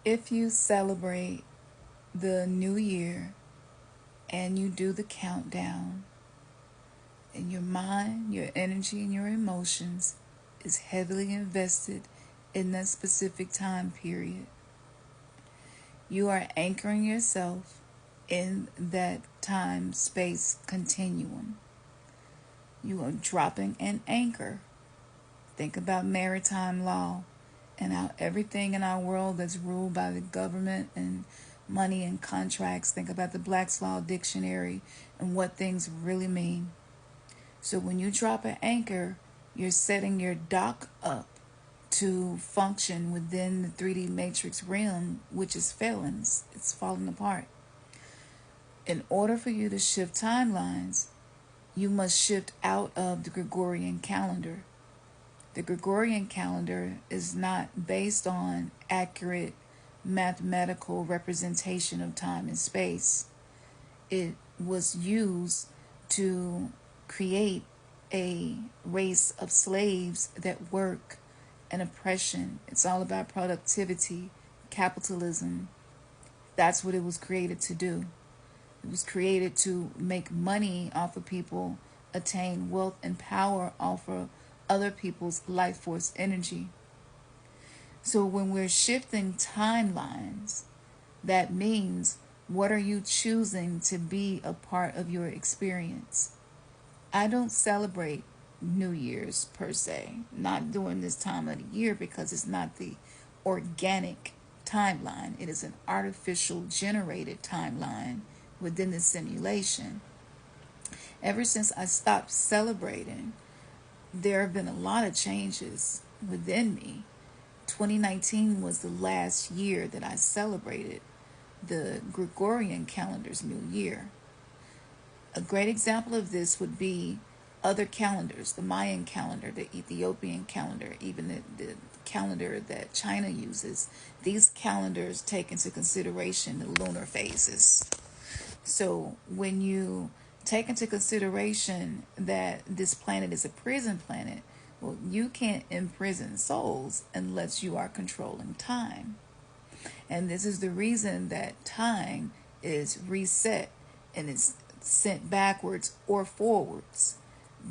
If you celebrate the new year and you do the countdown, and your mind, your energy, and your emotions is heavily invested in that specific time period, you are anchoring yourself in that time space continuum. You are dropping an anchor. Think about maritime law and how everything in our world that's ruled by the government and money and contracts. Think about the Black's Law Dictionary and what things really mean. So when you drop an anchor, you're setting your dock up to function within the 3D matrix realm, which is failing. It's falling apart. In order for you to shift timelines, you must shift out of the Gregorian calendar. The Gregorian calendar is not based on accurate mathematical representation of time and space. It was used to create a race of slaves that work and oppression. It's all about productivity, capitalism. That's what it was created to do. It was created to make money off of people, attain wealth and power off of other people's life force energy. So when we're shifting timelines, that means what are you choosing to be a part of your experience? I don't celebrate New Year's per se, not during this time of the year because it's not the organic timeline. It is an artificial generated timeline within the simulation. Ever since I stopped celebrating, there have been a lot of changes within me. 2019 was the last year that I celebrated the Gregorian calendar's new year. A great example of this would be other calendars, the Mayan calendar, the Ethiopian calendar, even the calendar that China uses. These calendars take into consideration the lunar phases. So when you take into consideration that this planet is a prison planet, well, you can't imprison souls unless you are controlling time. And this is the reason that time is reset and it's sent backwards or forwards.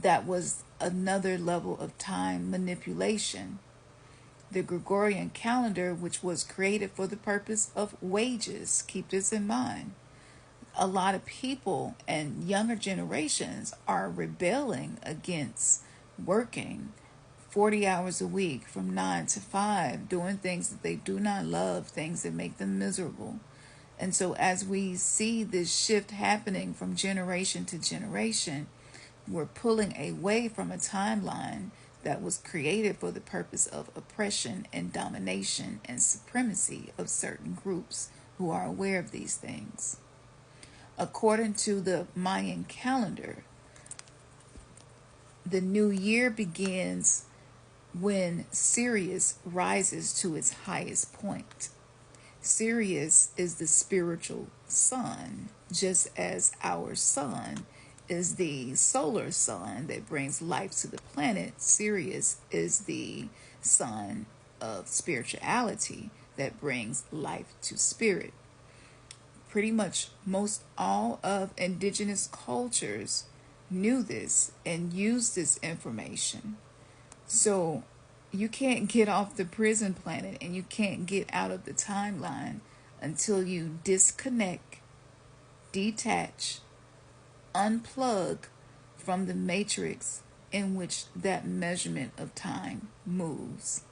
That was another level of time manipulation. The Gregorian calendar, which was created for the purpose of wages, keep this in mind. A lot of people and younger generations are rebelling against working 40 hours a week from 9 to 5, doing things that they do not love, things that make them miserable. And so as we see this shift happening from generation to generation, we're pulling away from a timeline that was created for the purpose of oppression and domination and supremacy of certain groups who are aware of these things. According to the Mayan calendar, the new year begins when Sirius rises to its highest point. Sirius is the spiritual sun, just as our sun is the solar sun that brings life to the planet. Sirius is the sun of spirituality that brings life to spirit. Pretty much most all of indigenous cultures knew this and used this information. So you can't get off the prison planet and you can't get out of the timeline until you disconnect, detach, unplug from the matrix in which that measurement of time moves.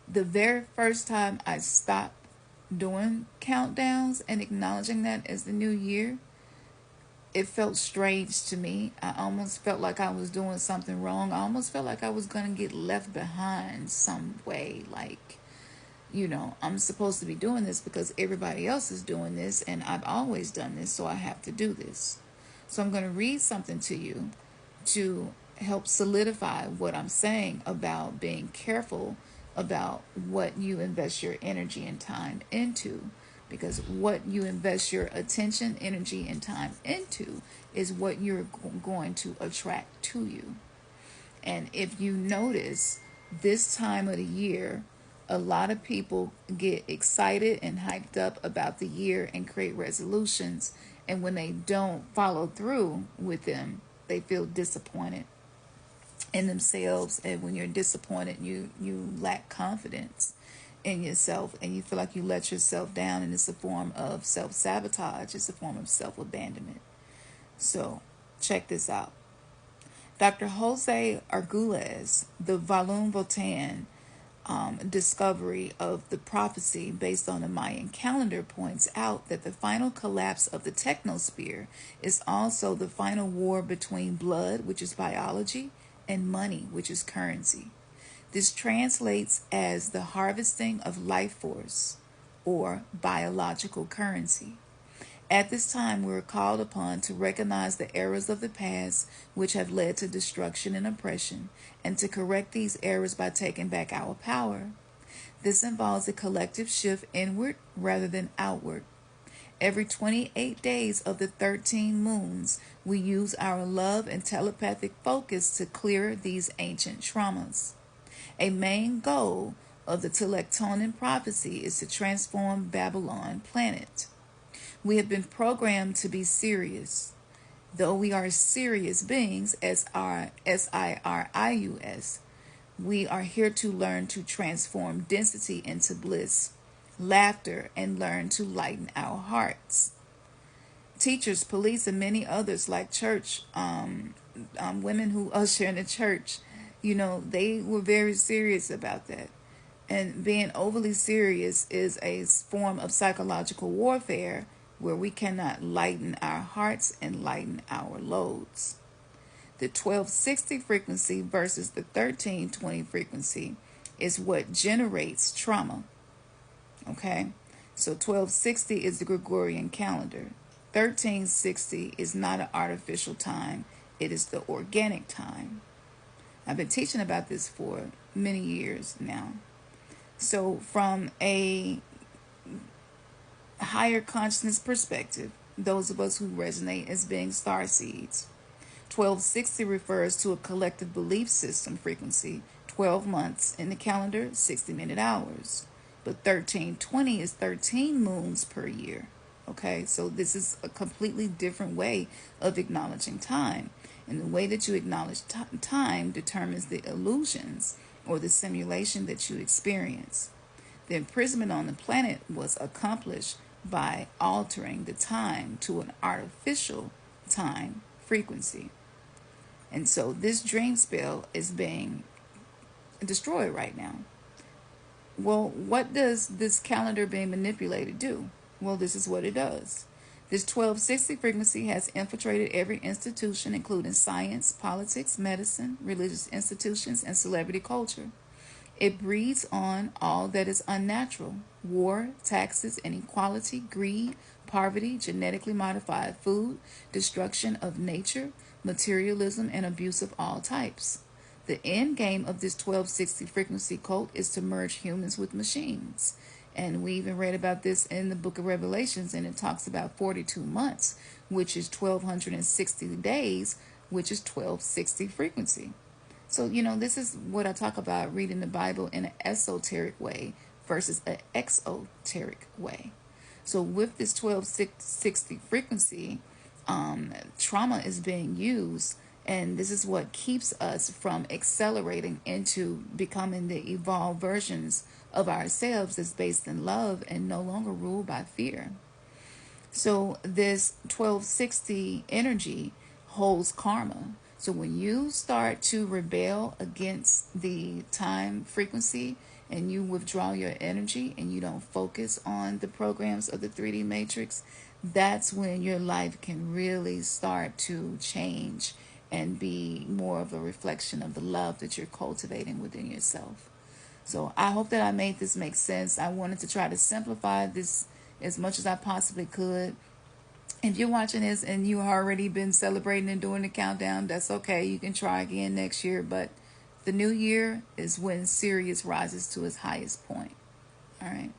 The very first time I stopped doing countdowns and acknowledging that as the new year, it felt strange to me. I almost felt like I was doing something wrong. I almost felt like I was going to get left behind some way. Like, I'm supposed to be doing this because everybody else is doing this and I've always done this, so I have to do this. So I'm going to read something to you to help solidify what I'm saying about being careful about what you invest your energy and time into. Because what you invest your attention, energy, and time into is what you're going to attract to you. And if you notice, this time of the year, A lot of people get excited and hyped up about the year and create resolutions, and when they don't follow through with them, they feel disappointed in themselves. And when you're disappointed, you lack confidence in yourself, and you feel like you let yourself down, and it's a form of self-sabotage. It's a form of self-abandonment. So check this out. Dr. Jose Arguelles, the Volume Votan discovery of the prophecy based on the Mayan calendar, points out that the final collapse of the technosphere is also the final war between blood, which is biology, and money, which is currency. This translates as the harvesting of life force, or biological currency. At this time, we are called upon to recognize the errors of the past which have led to destruction and oppression, and to correct these errors by taking back our power. This involves a collective shift inward rather than outward. Every 28 days of the 13 moons, we use our love and telepathic focus to clear these ancient traumas. A main goal of the Telectonin prophecy is to transform Babylon planet. We have been programmed to be serious. Though we are serious beings, SIRIUS, we are here to learn to transform density into bliss, laughter, and learn to lighten our hearts. Teachers, police, and many others like church, women who usher in the church, they were very serious about that. And being overly serious is a form of psychological warfare where we cannot lighten our hearts and lighten our loads. The 1260 frequency versus the 1320 frequency is what generates trauma. Okay? So 1260 is the Gregorian calendar. 1360 is not an artificial time. It is the organic time. I've been teaching about this for many years now. So from a higher consciousness perspective, those of us who resonate as being star seeds, 1260 refers to a collective belief system frequency, 12 months in the calendar, 60-minute hours. But 1320 is 13 moons per year. Okay, so this is a completely different way of acknowledging time. And the way that you acknowledge time determines the illusions or the simulation that you experience. The imprisonment on the planet was accomplished by altering the time to an artificial time frequency. And so this dream spell is being destroyed right now. Well, what does this calendar being manipulated do? Well, this is what it does. This 1260 frequency has infiltrated every institution, including science, politics, medicine, religious institutions, and celebrity culture. It breeds on all that is unnatural: war, taxes, inequality, greed, poverty, genetically modified food, destruction of nature, materialism, and abuse of all types. The end game of this 1260 frequency cult is to merge humans with machines. And we even read about this in the book of Revelations, and it talks about 42 months, which is 1260 days, which is 1260 frequency. So, this is what I talk about, reading the Bible in an esoteric way versus an exoteric way. So with this 1260 frequency, trauma is being used, and this is what keeps us from accelerating into becoming the evolved versions of ourselves that's based in love and no longer ruled by fear. So this 1260 energy holds karma. So when you start to rebel against the time frequency and you withdraw your energy and you don't focus on the programs of the 3D matrix, that's when your life can really start to change and be more of a reflection of the love that you're cultivating within yourself. So I hope that I made this make sense. I wanted to try to simplify this as much as I possibly could. If you're watching this and you've already been celebrating and doing the countdown, that's okay. You can try again next year. But the new year is when Sirius rises to its highest point. All right.